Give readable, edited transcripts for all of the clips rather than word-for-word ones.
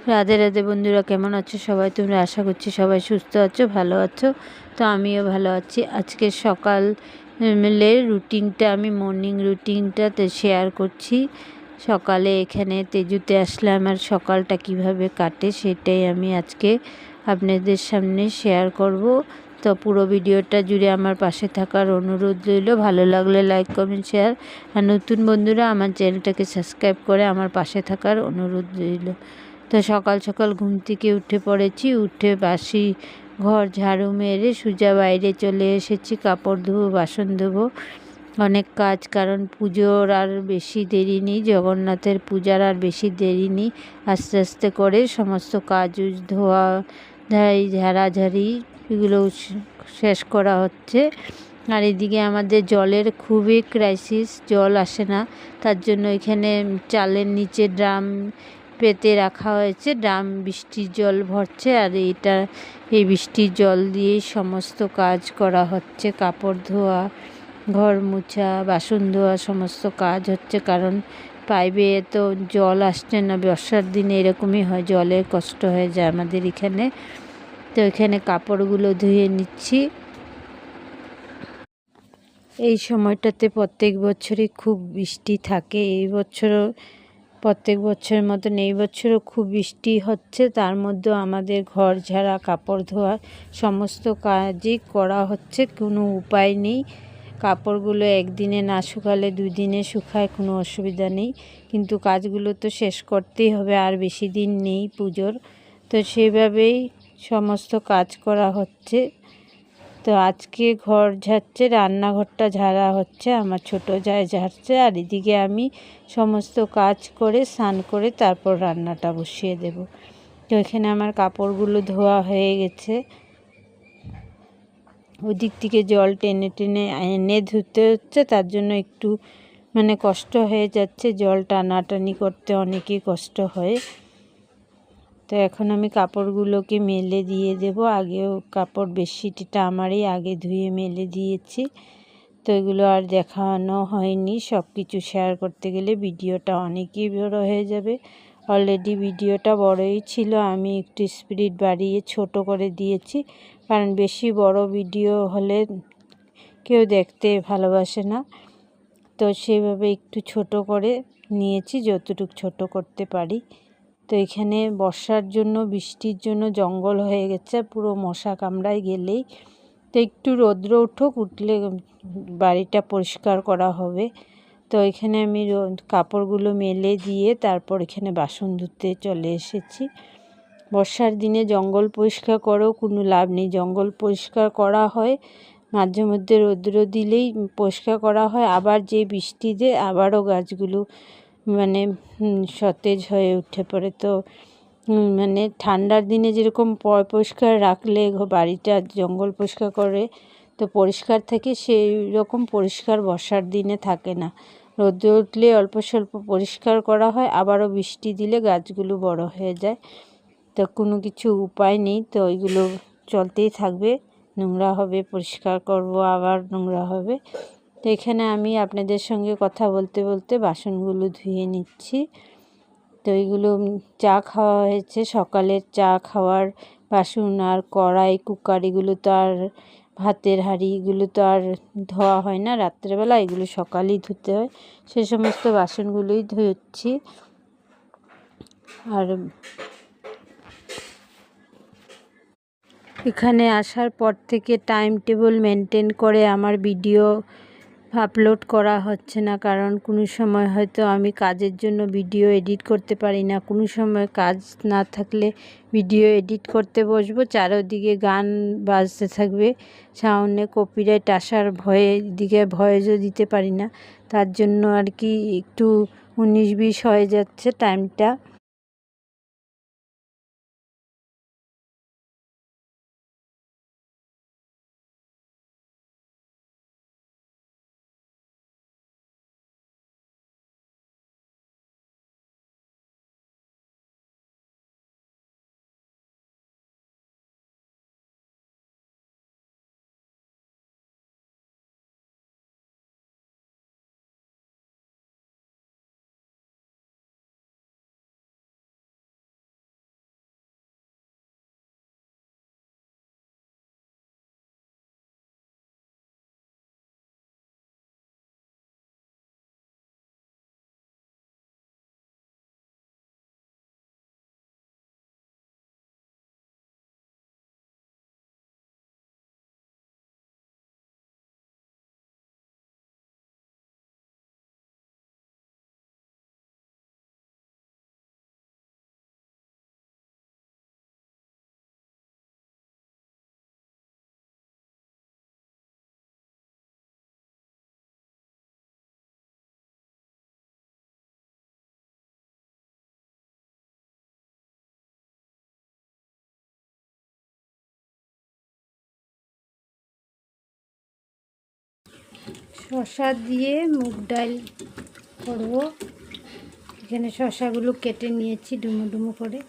রাধে রাধে বন্ধুরা, কেমন আছো সবাই? তোমরা আশা করছি সবাই সুস্থ আছো, ভালো আছো। তো আমিও ভালো আছি। আজকে সকালের রুটিনটা, আমি মর্নিং রুটিনটাতে শেয়ার করছি। সকালে এখানে তেজুতে আসলাম, আর সকালটা কিভাবে কাটে সেটাই আমি আজকে আপনাদের সামনে শেয়ার করব। তো পুরো ভিডিওটা জুড়ে আমার পাশে থাকার অনুরোধ রইল। ভালো লাগলে লাইক, কমেন্ট, শেয়ার, আর নতুন বন্ধুরা আমার চ্যানেলটাকে সাবস্ক্রাইব করে আমার পাশে থাকার অনুরোধ রইল। তো সকাল সকাল ঘুম থেকে উঠে পড়েছি, উঠে বাসি ঘর ঝাড়ু মেরে সোজা বাইরে চলে এসেছি। কাপড় ধোবো, বাসন ধোবো, অনেক কাজ, কারণ পুজোর আর বেশি দেরি নেই, জগন্নাথের পূজার আর বেশি দেরি নেই। আস্তে আস্তে করে সমস্ত কাজ ধোয়া ধাই ঝাড়াঝাড়ি এগুলো শেষ করা হচ্ছে। আর এদিকে আমাদের জলের খুবই ক্রাইসিস, জল আসে না। তার জন্য এখানে চালের নিচে ড্রাম পেতে রাখা হয়েছে, ড্রাম বৃষ্টির জল ভরছে, আর এই বৃষ্টির জল দিয়েই সমস্ত কাজ করা হচ্ছে। কাপড় ধোয়া, ঘর মোছা, বাসন ধোয়া সমস্ত কাজ হচ্ছে, কারণ পাইপে তো জল আসছে না। বর্ষার দিনে এরকমই হয়, জলের কষ্ট হয়ে যায় আমাদের এখানে। তো এখানে কাপড়গুলো ধুয়ে নিচ্ছি। এই সময়টাতে প্রত্যেক বছরই খুব বৃষ্টি থাকে, এই বছরও প্রত্যেক বছরের মতন এই বছরও খুব বৃষ্টি হচ্ছে। তার মধ্যেও আমাদের ঘর ঝাড়া, কাপড় ধোয়া সমস্ত কাজই করা হচ্ছে, কোনো উপায় নেই। কাপড়গুলো একদিনে না শুকালে 2 দিনে শুকায়, কোনো অসুবিধা নেই, কিন্তু কাজগুলো তো শেষ করতেই হবে, আর বেশি দিন নেই পুজোর। তো সেইভাবেই সমস্ত কাজ করা হচ্ছে। তো আজকে ঘর ঝাড়ছে, রান্নাঘরটা ঝাড়া হচ্ছে, আমার ছোট জায় ঝাড়ছে, আর এদিকে আমি সমস্ত কাজ করে স্নান করে তারপর রান্নাটা বসিয়ে দেব। তো এখানে আমার কাপড়গুলো ধোয়া হয়ে গেছে, ওদিক থেকে জল টেনে টেনে এনে ধুতে হচ্ছে, তার জন্য একটু কষ্ট হয়ে যাচ্ছে। জল টানাটানি করতে অনেকই কষ্ট হয়। তো এখন আমি কাপড়গুলোকে মেলে দিয়ে দেব। আগেও কাপড় বেডশিটটা আমারই আগে ধুয়ে মেলে দিয়েছি। তো এগুলো আর দেখানো হয়নি, সব কিছু শেয়ার করতে গেলে ভিডিওটা অনেকই বড় হয়ে যাবে। অলরেডি ভিডিওটা বড়ই ছিল, আমি একটু স্পিড বাড়িয়ে ছোট করে দিয়েছি, কারণ বেশি বড় ভিডিও হলে কেউ দেখতে ভালোবাসে না। তো সেভাবে একটু ছোট করে নিয়েছি, যতটুকু ছোট করতে পারি। তো এখানে বর্ষার জন্য, বৃষ্টির জন্য জঙ্গল হয়ে গেছে, পুরো মশা কামড়ায় গেলেই। তো একটু রৌদ্র উঠলে বাড়িটা পরিষ্কার করা হবে। তো এখানে আমি কাপড়গুলো মেলে দিয়ে তারপর এখানে বাসন ধুতে চলে এসেছি। বর্ষার দিনে জঙ্গল পরিষ্কার করেও কোনো লাভ নেই, জঙ্গল পরিষ্কার করা হয় মাঝে মধ্যে, রৌদ্র দিলেই পরিষ্কার করা হয়, আবার যে বৃষ্টি দেয় আবারও গাছগুলো সতেজ হয়ে উঠে পড়ে। তো ঠান্ডার দিনে যেরকম পরিষ্কার রাখলে বাড়িটা, জঙ্গল পরিষ্কার করে তো পরিষ্কার থাকে, সেই রকম পরিষ্কার বর্ষার দিনে থাকে না। রোদ উঠলে অল্প স্বল্প পরিষ্কার করা হয়, আবারও বৃষ্টি দিলে গাছগুলো বড় হয়ে যায়। তো কোনো কিছু উপায় নেই, তো ওইগুলো চলতেই থাকবে। নোংরা হবে, পরিষ্কার করব, আবার নোংরা হবে। তো এখানে আমি আপনাদের সঙ্গে কথা বলতে বলতে বাসনগুলো ধুয়ে নিচ্ছি। তো এইগুলো চা খাওয়া হয়েছে, সকালের চা খাওয়ার বাসন আর কড়াই, কুকার, এগুলো তো আর ভাতের হাঁড়ি, এগুলো তো আর ধোয়া হয় না রাত্রেবেলা, এগুলো সকালেই ধুতে হয়। সে সমস্ত বাসনগুলোই ধুচ্ছি। আর এখানে আসার পর থেকে টাইম টেবিল মেনটেন করে আমার ভিডিও আপলোড করা হচ্ছে না, কারণ কোনো সময় হয়তো আমি কাজের জন্য ভিডিও এডিট করতে পারি না, কোনো সময় কাজ না থাকলে ভিডিও এডিট করতে বসবো, চারিদিকে গান বাজতে থাকবে, সাউন্ডে কপিরাইট আসার ভয়ে এদিকে ভয়েসও দিতে পারি না। তার জন্য আর কি একটু 19-20 হয়ে যাচ্ছে টাইমটা। শসা দিয়ে মুগ ডাল করব। এখানে শসাগুলো কেটে নিয়েছি ডুমো ডুমো করে।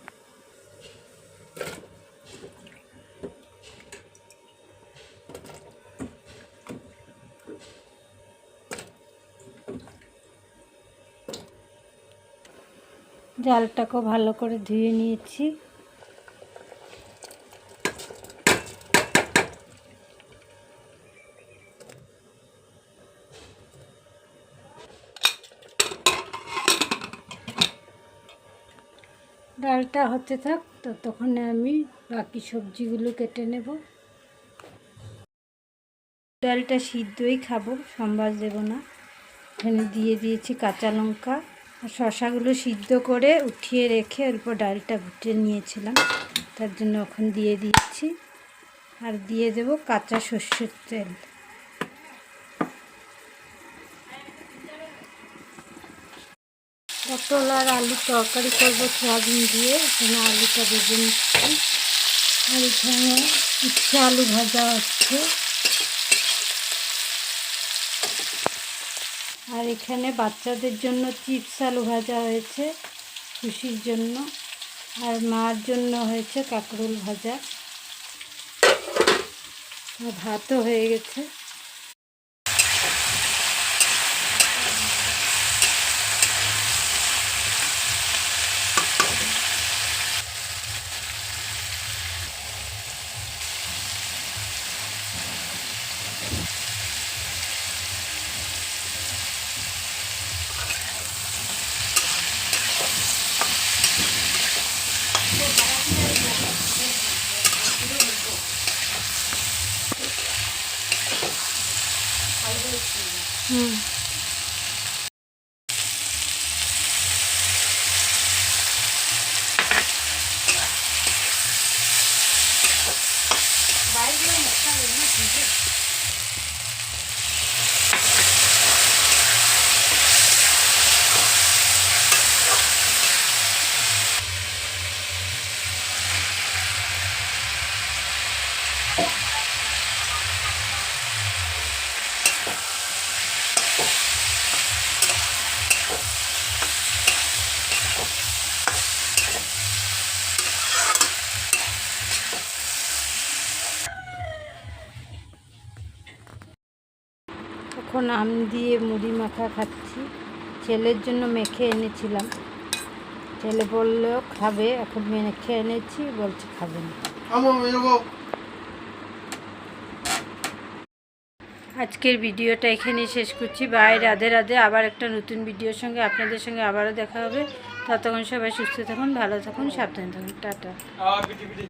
ডালটাকেও ভালো করে ধুয়ে নিয়েছি। ডালটা হতে থাক, ততক্ষণে আমি বাকি সবজিগুলো কেটে নেব। ডালটা সিদ্ধই খাবো, সম্বাস দেব না। এখানে দিয়ে দিয়েছি কাঁচা লঙ্কা আর শসাগুলো সিদ্ধ করে উঠিয়ে রেখে অল্প ডালটা ফুটিয়ে নিয়েছিলাম, তার জন্য এখন দিয়ে দিচ্ছি। আর দিয়ে দেব কাঁচা সর্ষের তেল। পটল আর আলু তরকারি করবো সয়াবিন দিয়ে। এখানে আলুটা ভেজে নিচ্ছি। আর এখানে উচ্ছে আলু ভাজা হচ্ছে। আর এখানে বাচ্চাদের জন্য চিপস আলু ভাজা হয়েছে খুশির জন্য। আর মার জন্য হয়েছে কাঁকরোল ভাজা। আর ভাতও হয়ে গেছে। এখন আম দিয়ে মুড়ি মাখা খাচ্ছি। ছেলের জন্য মেখে এনেছিলাম, ছেলে বললেও খাবে। এখন মেখে এনেছি, বলছে খাবে না। আজকের ভিডিওটা এখানেই শেষ করছি। বাই, রাধে রাধে। আবার একটা নতুন ভিডিওর সঙ্গে আপনাদের সঙ্গে আবারও দেখা হবে। ততক্ষণ সবাই সুস্থ থাকুন, ভালো থাকুন, সাবধানে থাকুন। টাটা।